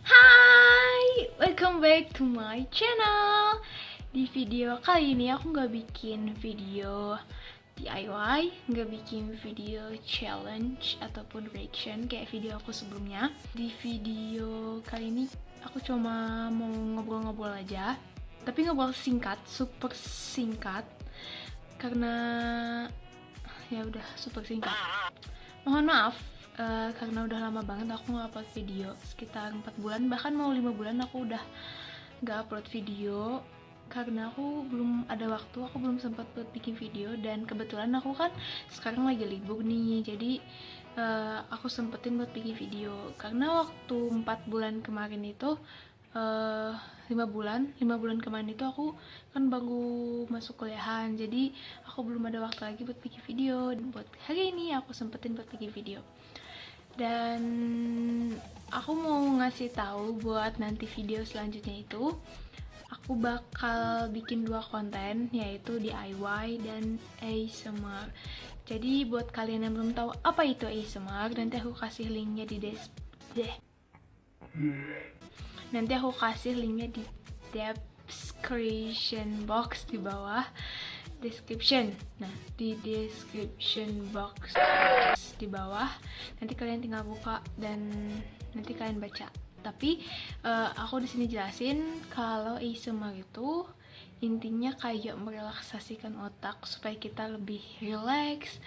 Hai, welcome back to my channel. Di video kali ini aku nggak bikin video DIY, nggak bikin video challenge ataupun reaction kayak video aku sebelumnya. Di video kali ini aku cuma mau ngobrol-ngobrol aja, tapi ngobrol singkat, super singkat, karena ya udah super singkat. Mohon maaf karena udah lama banget aku nggak upload video, sekitar 4 bulan, bahkan mau 5 bulan aku udah nggak upload video karena aku belum ada waktu, aku belum sempat buat bikin video. Dan kebetulan aku kan sekarang lagi libur nih, jadi aku sempetin buat bikin video. Karena waktu 4 bulan kemarin itu 5 bulan kemarin itu aku kan baru masuk kuliahan, jadi aku belum ada waktu lagi buat bikin video. Dan buat hari ini aku sempetin buat bikin video, dan aku mau ngasih tahu buat nanti video selanjutnya itu aku bakal bikin 2 konten, yaitu DIY dan ASMR. Jadi buat kalian yang belum tahu apa itu ASMR, nanti aku kasih linknya di description box di bawah. Nah, di description box di bawah nanti kalian tinggal buka dan nanti kalian baca. Tapi aku di sini jelasin kalau ASMR itu intinya kayak merelaksasikan otak supaya kita lebih relax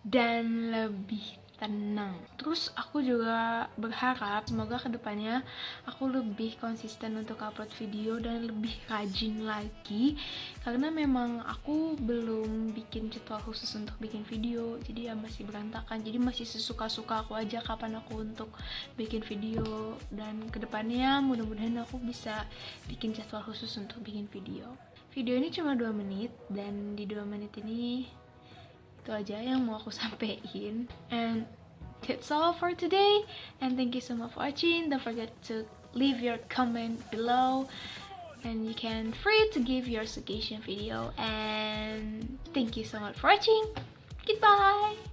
dan lebih tenang. Terus aku juga berharap semoga kedepannya aku lebih konsisten untuk upload video dan lebih rajin lagi, karena memang aku belum bikin jadwal khusus untuk bikin video, jadi ya masih berantakan, jadi masih sesuka-suka aku aja kapan aku untuk bikin video. Dan kedepannya mudah-mudahan aku bisa bikin jadwal khusus untuk bikin video. Video ini cuma 2 menit, dan di 2 menit ini itu aja yang mau aku sampein. And that's all for today, and thank you so much for watching. Don't forget to leave your comment below, and you can free to give your suggestion video. And thank you so much for watching. Goodbye.